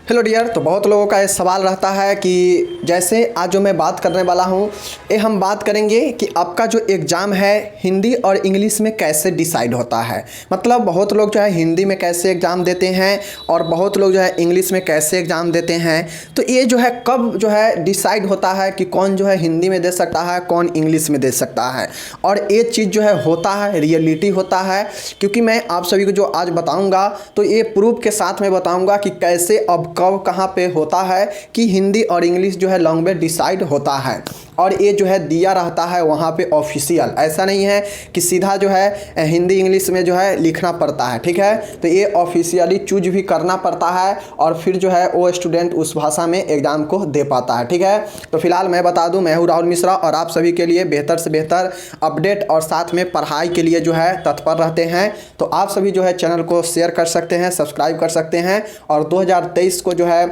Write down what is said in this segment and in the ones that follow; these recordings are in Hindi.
Hello dear. तो बहुत लोगों का ये सवाल रहता है कि जैसे आज जो मैं बात करने वाला हूँ ये हम बात करेंगे कि आपका जो एग्ज़ाम है हिंदी और इंग्लिश में कैसे डिसाइड होता है। मतलब बहुत लोग जो है हिंदी में कैसे एग्ज़ाम देते हैं और बहुत लोग जो है इंग्लिश में कैसे एग्ज़ाम देते हैं। तो ये जो है कब जो है डिसाइड होता है कि कौन जो है हिंदी में दे सकता है, कौन इंग्लिश में दे सकता है। और ये चीज़ जो है होता है, रियलिटी होता है। क्योंकि मैं आप सभी को जो आज बताऊँगा तो ये प्रूफ के साथ में बताऊँगा कि कैसे अब कब कहाँ पे होता है कि हिंदी और इंग्लिश जो है लैंग्वेज डिसाइड होता है। और ये जो है दिया रहता है वहाँ पे ऑफिशियल, ऐसा नहीं है कि सीधा जो है हिंदी इंग्लिश में जो है लिखना पड़ता है। ठीक है, तो ये ऑफिशियली चूज भी करना पड़ता है और फिर जो है वो स्टूडेंट उस भाषा में एग्ज़ाम को दे पाता है। ठीक है, तो फिलहाल मैं बता दूं, मैं हूं राहुल मिश्रा और आप सभी के लिए बेहतर से बेहतर अपडेट और साथ में पढ़ाई के लिए जो है तत्पर रहते हैं। तो आप सभी जो है चैनल को शेयर कर सकते हैं, सब्सक्राइब कर सकते हैं और 2023 को जो है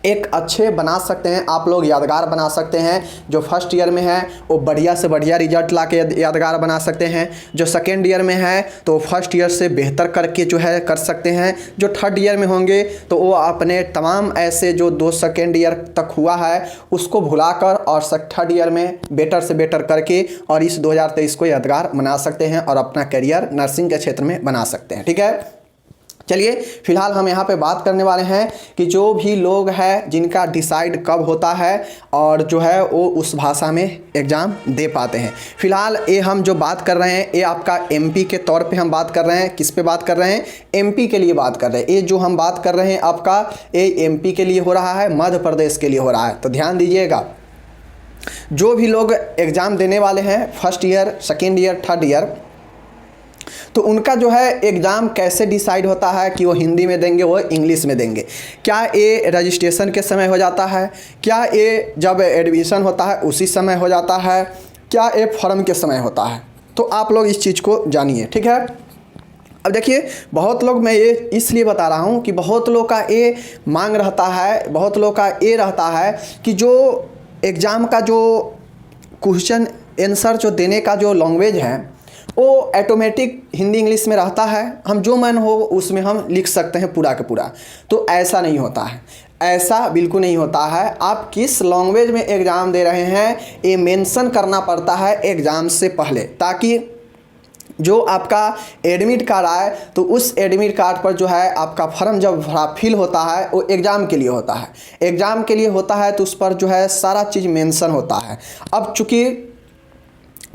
एक अच्छे बना सकते हैं, आप लोग यादगार बना सकते हैं। जो फर्स्ट ईयर में है वो बढ़िया से बढ़िया रिजल्ट ला के यादगार बना सकते हैं। जो सेकेंड ईयर में है तो फर्स्ट ईयर से बेहतर करके जो है कर सकते हैं। जो थर्ड ईयर में होंगे तो वो अपने तमाम ऐसे जो दो सेकेंड ईयर तक हुआ है उसको भुलाकर और थर्ड ईयर में बेटर से बेटर करके और इस 2023 को यादगार बना सकते हैं और अपना करियर नर्सिंग के क्षेत्र में बना सकते हैं। ठीक है, चलिए फिलहाल हम यहाँ पे बात करने वाले हैं कि जो भी लोग हैं जिनका डिसाइड कब होता है और जो है वो उस भाषा में एग्ज़ाम दे पाते हैं। फिलहाल ये हम जो बात कर रहे हैं ये आपका एमपी के तौर पे हम बात कर रहे हैं। किस पे बात कर रहे हैं? एमपी के लिए बात कर रहे हैं। ये जो हम बात कर रहे हैं आपका ये एमपी के लिए हो रहा है, मध्य प्रदेश के लिए हो रहा है। तो ध्यान दीजिएगा, जो भी लोग एग्ज़ाम देने वाले हैं first year, second year, third year, तो उनका जो है एग्ज़ाम कैसे डिसाइड होता है कि वो हिंदी में देंगे, वो इंग्लिश में देंगे। क्या ये रजिस्ट्रेशन के समय हो जाता है? क्या ये जब एडमिशन होता है उसी समय हो जाता है? क्या ये फॉर्म के समय होता है? तो आप लोग इस चीज़ को जानिए। ठीक है, अब देखिए बहुत लोग, मैं ये इसलिए बता रहा हूँ कि बहुत लोग का ये मांग रहता है, बहुत लोग का ये रहता है कि जो एग्ज़ाम का जो क्वेश्चन आंसर जो देने का जो लैंग्वेज है वो ऑटोमेटिक हिंदी इंग्लिश में रहता है, हम जो मन हो उसमें हम लिख सकते हैं पूरा का पूरा। तो ऐसा नहीं होता है, ऐसा बिल्कुल नहीं होता है। आप किस लैंग्वेज में एग्ज़ाम दे रहे हैं ये मेंशन करना पड़ता है एग्ज़ाम से पहले, ताकि जो आपका एडमिट कार्ड आए तो उस एडमिट कार्ड पर जो है आपका फॉर्म जब फिल होता है वो एग्ज़ाम के लिए होता है। एग्ज़ाम के लिए होता है तो उस पर जो है सारा चीज़ मेंशन होता है। अब चूँकि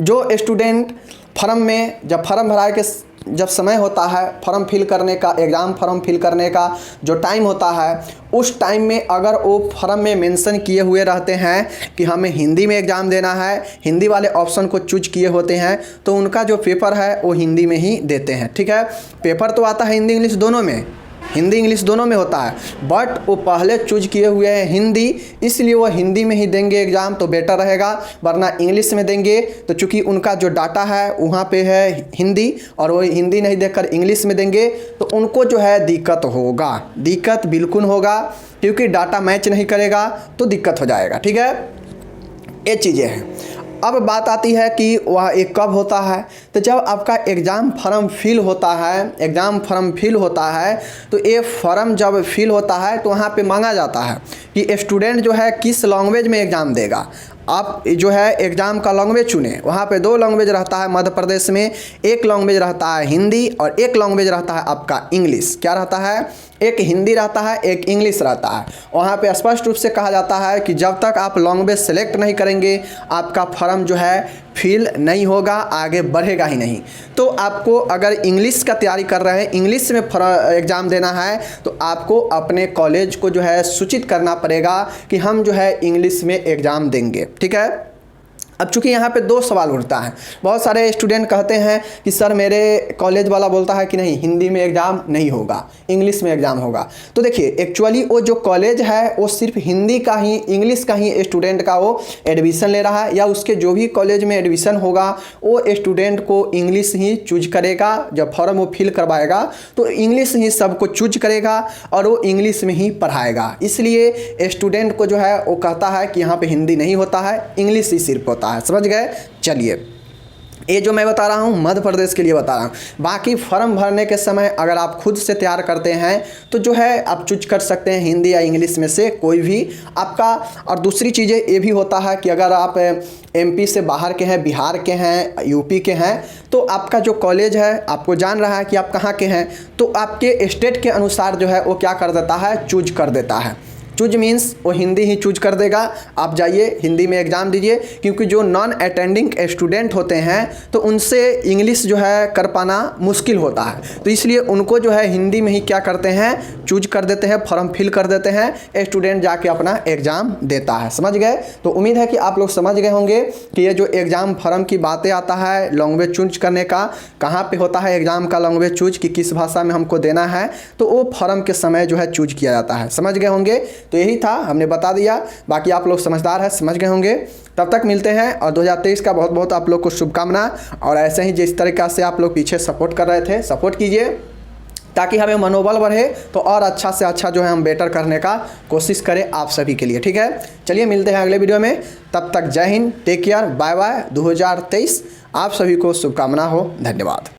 जो स्टूडेंट फॉर्म में जब फॉर्म भराए के जब समय होता है फॉर्म फिल करने का, एग्ज़ाम फॉर्म फिल करने का जो टाइम होता है, उस टाइम में अगर वो फॉर्म में मेंशन किए हुए रहते हैं कि हमें हिंदी में एग्ज़ाम देना है, हिंदी वाले ऑप्शन को चूज किए होते हैं, तो उनका जो पेपर है वो हिंदी में ही देते हैं। ठीक है, पेपर तो आता है हिंदी इंग्लिश दोनों में, हिंदी इंग्लिश दोनों में होता है, बट वो पहले चूज किए हुए हैं हिंदी, इसलिए वो हिंदी में ही देंगे एग्ज़ाम तो बेटर रहेगा। वरना इंग्लिश में देंगे तो चूँकि उनका जो डाटा है वहाँ पे है हिंदी और वो हिंदी नहीं देखकर इंग्लिश में देंगे तो उनको जो है दिक्कत होगा, दिक्कत बिल्कुल होगा, क्योंकि डाटा मैच नहीं करेगा तो दिक्कत हो जाएगा। ठीक है, ये चीज़ें हैं। अब बात आती है कि वह एक कब होता है, तो जब आपका एग्ज़ाम फॉर्म फिल होता है, एग्ज़ाम फॉर्म फिल होता है तो ये फॉर्म जब फिल होता है तो वहाँ पे मांगा जाता है कि स्टूडेंट जो है किस लैंग्वेज में एग्ज़ाम देगा। आप जो है एग्ज़ाम का लैंग्वेज चुने, वहाँ पे दो लैंग्वेज रहता है मध्य प्रदेश में, एक लैंग्वेज रहता है हिंदी और एक लैंग्वेज रहता है आपका इंग्लिश। क्या रहता है? एक हिंदी रहता है, एक इंग्लिश रहता है। वहाँ पे स्पष्ट रूप से कहा जाता है कि जब तक आप लैंग्वेज सेलेक्ट नहीं करेंगे आपका फॉर्म जो है फिल नहीं होगा, आगे बढ़ेगा ही नहीं। तो आपको अगर इंग्लिश का तैयारी कर रहे हैं, इंग्लिश में एग्ज़ाम देना है, तो आपको अपने कॉलेज को जो है सूचित करना पड़ेगा कि हम जो है इंग्लिश में एग्ज़ाम देंगे। ठीक है, अब चूँकि यहाँ पे दो सवाल उठता है, बहुत सारे स्टूडेंट कहते हैं कि सर मेरे कॉलेज वाला बोलता है कि नहीं हिंदी में एग्ज़ाम नहीं होगा, इंग्लिश में एग्ज़ाम होगा। तो देखिए एक्चुअली वो जो कॉलेज है वो सिर्फ हिंदी का ही, इंग्लिश का ही स्टूडेंट का वो एडमिशन ले रहा है, या उसके जो भी कॉलेज में एडमिशन होगा वो स्टूडेंट को इंग्लिश ही चूज करेगा। जब फॉर्म वो फिल करवाएगा तो इंग्लिश ही सबको चूज करेगा और वो इंग्लिश में ही पढ़ाएगा। इसलिए स्टूडेंट को जो है वो कहता है कि यहाँ पर हिंदी नहीं होता है, इंग्लिश ही सिर्फ होता है। समझ गए? चलिए ये जो मैं बता रहा हूँ मध्य प्रदेश के लिए बता रहा हूँ। बाकी फॉर्म भरने के समय अगर आप खुद से तैयार करते हैं तो जो है आप चूज कर सकते हैं हिंदी या इंग्लिश में से कोई भी आपका। और दूसरी चीज़ें ये भी होता है कि अगर आप एमपी से बाहर के हैं, बिहार के हैं, यूपी के हैं, तो आपका जो कॉलेज है आपको जान रहा है कि आप कहाँ के हैं, तो आपके स्टेट के अनुसार जो है वो क्या कर देता है, चूज कर देता है। चूज मीन्स वो हिंदी ही चूज कर देगा, आप जाइए हिंदी में एग्ज़ाम दीजिए। क्योंकि जो नॉन अटेंडिंग स्टूडेंट होते हैं तो उनसे इंग्लिश जो है कर पाना मुश्किल होता है, तो इसलिए उनको जो है हिंदी में ही क्या करते हैं, चूज कर देते हैं, फॉर्म फिल कर देते हैं, स्टूडेंट जाके अपना एग्ज़ाम देता है। समझ गए? तो उम्मीद है कि आप लोग समझ गए होंगे कि ये जो एग्ज़ाम फॉर्म की बातें आता है लैंग्वेज चूज करने का, कहाँ पर होता है एग्ज़ाम का लैंग्वेज चूज कि किस भाषा में हमको देना है, तो वो फॉर्म के समय जो है चूज किया जाता है। समझ गए होंगे? तो यही था, हमने बता दिया। बाकी आप लोग समझदार हैं, समझ गए होंगे। तब तक मिलते हैं और 2023 का बहुत बहुत आप लोग को शुभकामना। और ऐसे ही जिस तरीक़ा से आप लोग पीछे सपोर्ट कर रहे थे, सपोर्ट कीजिए ताकि हमें मनोबल बढ़े, तो और अच्छा से अच्छा जो है हम बेटर करने का कोशिश करें आप सभी के लिए। ठीक है, चलिए मिलते हैं अगले वीडियो में। तब तक जय हिंद, टेक केयर, बाय बाय। 2023 आप सभी को शुभकामना हो। धन्यवाद।